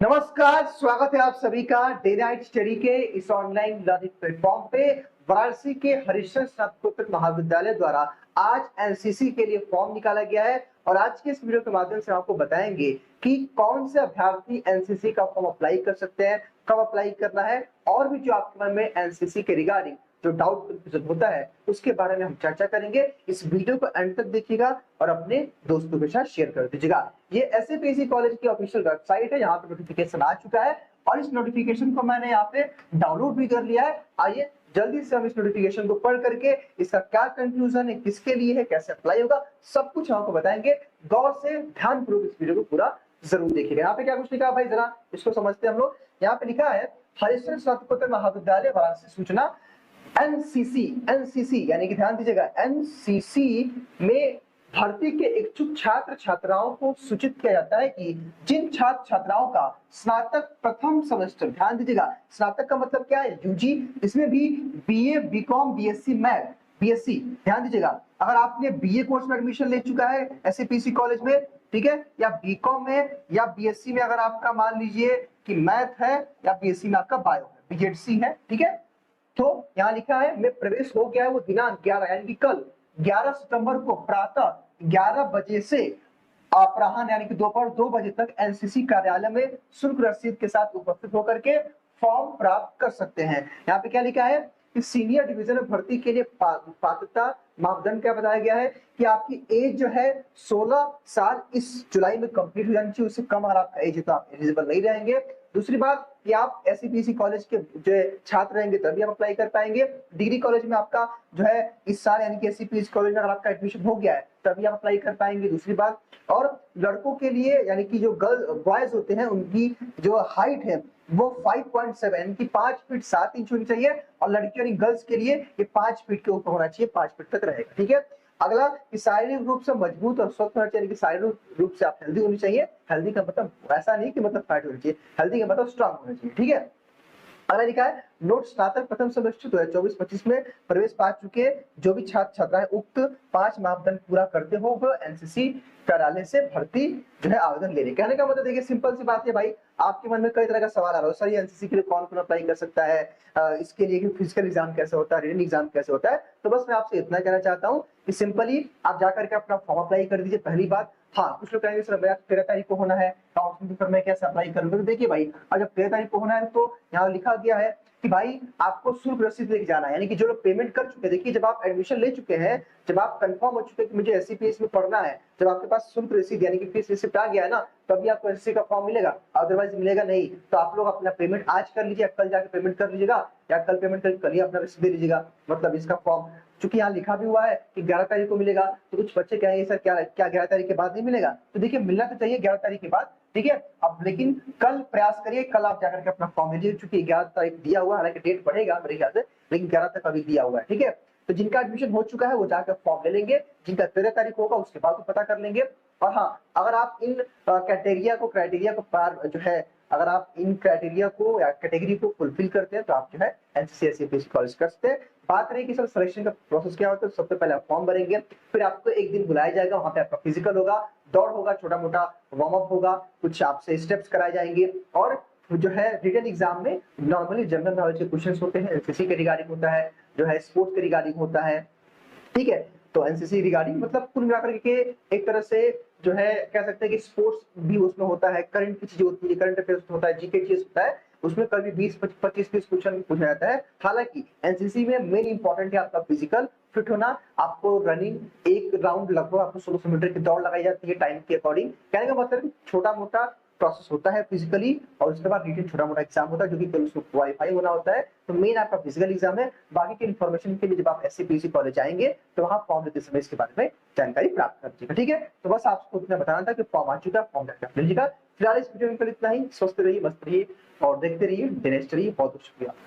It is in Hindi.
नमस्कार, स्वागत है आप सभी का डे नाइट स्टडी के इस ऑनलाइन लर्निंग प्लेटफॉर्म पे। वाराणसी के हरिश्चंद्र स्नातकोत्तर महाविद्यालय द्वारा आज एनसीसी के लिए फॉर्म निकाला गया है और आज के इस वीडियो के माध्यम से आपको बताएंगे कि कौन से अभ्यर्थी एनसीसी का फॉर्म अप्लाई कर सकते हैं, कब अप्लाई करना है और भी जो आपके मन में एनसीसी के रिगार्डिंग जो डाउट कंफ्यूजन होता है उसके बारे में हम चर्चा करेंगे। इस वीडियो को एंड तक देखिएगा और अपने दोस्तों के साथ शेयर कर दीजिएगा। ये एसएपीसी कॉलेज की ऑफिशियल वेबसाइट है, यहाँ पे नोटिफिकेशन आ चुका है और इस नोटिफिकेशन को मैंने यहाँ पे डाउनलोड भी कर लिया है। आइए जल्दी से हम इस नोटिफिकेशन को पढ़ करके इसका क्या कंक्लूजन है, किसके लिए है, कैसे अप्लाई होगा, सब कुछ आपको बताएंगे। गौर से ध्यानपूर्वक इस वीडियो को पूरा जरूर देखिएगा। यहाँ पे क्या कुछ लिखा है भाई, जरा इसको समझते हैं हम लोग। यहाँ पे लिखा है हरिश्चंद्र स्नातकोत्तर महाविद्यालय वाराणसी सूचना एनसीसी यानी कि ध्यान दीजिएगा, एनसीसी में भर्ती के इच्छुक छात्र छात्राओं को सूचित किया जाता है कि जिन छात्र छात्राओं का स्नातक प्रथम सेमेस्टर, ध्यान दीजिएगा स्नातक का मतलब क्या है, यूजी, इसमें भी BA, BCom, BSc math, BSc, ध्यान दीजिएगा अगर आपने बीए कोर्स में एडमिशन ले चुका है एसएपीसी कॉलेज में, ठीक है, या बीकॉम में या बीएससी में अगर आपका मान लीजिए कि मैथ है या बीएससी में आपका बायो है, बीएससी है, ठीक है, तो यहाँ लिखा है में प्रवेश हो गया है वो दिनांक 11 यानी कि कल 11 सितंबर को प्रातः 11 बजे से अपराह्न यानी कि दोपहर 2 बजे तक एनसीसी कार्यालय में शुल्क रसीद के साथ उपस्थित होकर के फॉर्म प्राप्त कर सकते हैं। यहाँ पे क्या लिखा है कि सीनियर डिवीजन में भर्ती के लिए पात्रता मापदंड क्या बताया गया है कि आपकी एज जो है 16 साल इस जुलाई में कंप्लीट हो जानी चाहिए, उससे कम अगर आपका एज है तो आप एलिजिबल नहीं रहेंगे। दूसरी बात कि आप एसईपीसी कॉलेज के जो छात्र रहेंगे तभी आप अप्लाई कर पाएंगे। डिग्री कॉलेज में आपका जो है इस साल यानी कि एसईपीसी कॉलेज में अगर आपका एडमिशन हो गया है तभी आप अप्लाई कर पाएंगे, दूसरी बात। और लड़कों के लिए यानी कि जो गर्ल बॉयज होते हैं उनकी जो हाइट है वो 5.7 यानी कि 5 फीट 7 इंच होनी चाहिए और लड़कियों यानी गर्ल्स के लिए ये 5 फीट के ऊपर होना चाहिए, 5 फीट तक रहेगा, ठीक है। अगला कि शारीरिक रूप से मजबूत और स्वस्थ होना चाहिए, कि शारीरिक रूप से आप हेल्दी होनी चाहिए। हेल्दी का मतलब ऐसा नहीं कि मतलब फैट होनी चाहिए, हेल्दी का मतलब स्ट्रांग होना चाहिए, ठीक है। अगला लिखा है नोट स्नातक प्रथम सेमेस्टर 2024-25 में प्रवेश पा चुके जो भी छात्र छात्राएं उक्त 5 मापदंड पूरा करते हो वो एनसीसी कार्यालय से भर्ती जो है आवेदन ले रहे। कहने का मतलब देखिए सिंपल सी बात है भाई, आपके मन में कई तरह का सवाल आ रहा है सर ये एनसीसी के लिए कौन कौन अप्लाई कर सकता है, इसके लिए फिजिकल एग्जाम कैसे होता है, रिटन एग्जाम कैसे होता है। तो बस मैं आपसे इतना कहना चाहता हूँ कि सिंपली आप जाकर के अपना फॉर्म अप्लाई कर दीजिए। पहली बात, हाँ कुछ लोग कहेंगे सर मेरा 13 तारीख को होना है काउंसलिंग पर मैं कैसे अप्लाई करूंगा, तो देखिए भाई जब 13 तारीख को होना है तो यहाँ लिखा गया है कि भाई आपको शुल्क रसीद लेके जाना है, यानी कि जो लोग पेमेंट कर चुके हैं, देखिए जब आप एडमिशन ले चुके हैं, जब आप कंफर्म हो चुके हैं कि मुझे एससीपीएस में पढ़ना है, जब आपके पास शुल्क रसीद यानी कि फीस रिसिप्ट आ गया है ना, तभी आपको एससी का फॉर्म मिलेगा, अदरवाइज मिलेगा नहीं। तो आप लोग अपना पेमेंट आज कर लीजिए, कल जाके पेमेंट कर लीजिएगा या कल पेमेंट करके कल ही अपना रसीद दे लीजिएगा। मतलब इसका फॉर्म चूंकि यहाँ लिखा भी हुआ है कि 11 तारीख को मिलेगा, तो कुछ बच्चे कहेंगे सर क्या 11 तारीख के बाद नहीं मिलेगा, तो देखिए मिलना तो चाहिए 11 तारीख के बाद, ठीक है। अब लेकिन कल प्रयास करिए, कल आप जाकर के अपना फॉर्म लीजिए, चूंकि 11 तारीख दिया हुआ है, हालांकि डेट बढ़ेगा मेरे ख्याल से, लेकिन 11 तक अभी दिया हुआ है, ठीक है। तो जिनका एडमिशन हो चुका है वो जाकर फॉर्म ले लेंगे, जिनका 13 तारीख होगा उसके बाद वो पता कर लेंगे। और हाँ, अगर आप इन क्राइटेरिया को पार जो है, अगर आप इन क्राइटेरिया को या कैटेगरी को फुलफिल करते हैं तो आप जो है एनसीसी एससीपीसी कॉलेज कर सकते हैं। बात रही कि सर सिलेक्शन का प्रोसेस क्या होता है, सबसे पहले आप फॉर्म भरेंगे, फिर आपको एक दिन बुलाया जाएगा, वहां पे आपका फिजिकल होगा, दौड़ होगा, छोटा मोटा वार्म अप होगा, कुछ आपसे स्टेप्स कराए जाएंगे और जो है रिटन एग्जाम में नॉर्मली जनरल नॉलेज के क्वेश्चंस होते हैं, एनसीसी के रिगार्डिंग होता है, जो है स्पोर्ट्स के रिगार्डिंग होता है, ठीक है। तो एनसीसी रिगार्डिंग मतलब कुल मिलाकर के एक तरह से जो है कह सकते हैं कि स्पोर्ट्स भी उसमें होता है, करंट की चीजें होती है, करंट अफेयर्स होता है, जीके चीज होता है, उसमें कभी 20-25 क्वेश्चन पूछा जाता है। हालांकि एनसीसी में मेन इंपॉर्टेंट है आपका फिजिकल फिट होना, आपको रनिंग एक राउंड लगभग आपको 1600 मीटर की दौड़ लगाई जाती है टाइम के अकॉर्डिंग। कहने का मतलब छोटा मोटा प्रोसेस होता है फिजिकली और उसके बाद रिटन छोटा मोटा एग्जाम होता है जो कि कल उसको क्वालिफाई होना होता है। तो मेन आपका फिजिकल एग्जाम है, बाकी की इन्फॉर्मेशन के लिए जब आप एससीपीसी कॉलेज आएंगे तो वहां फॉर्म लेते समय इसके बारे में जानकारी प्राप्त कर लीजिएगा, ठीक है। तो बस आपको इतना बताना था कि फॉर्म आ चुका है, फॉर्म जाकर लीजिएगा। फिलहाल इस वीडियो में इतना ही, स्वस्थ रहिए, मस्त रहिए और देखते रहिए, बहुत बहुत शुक्रिया।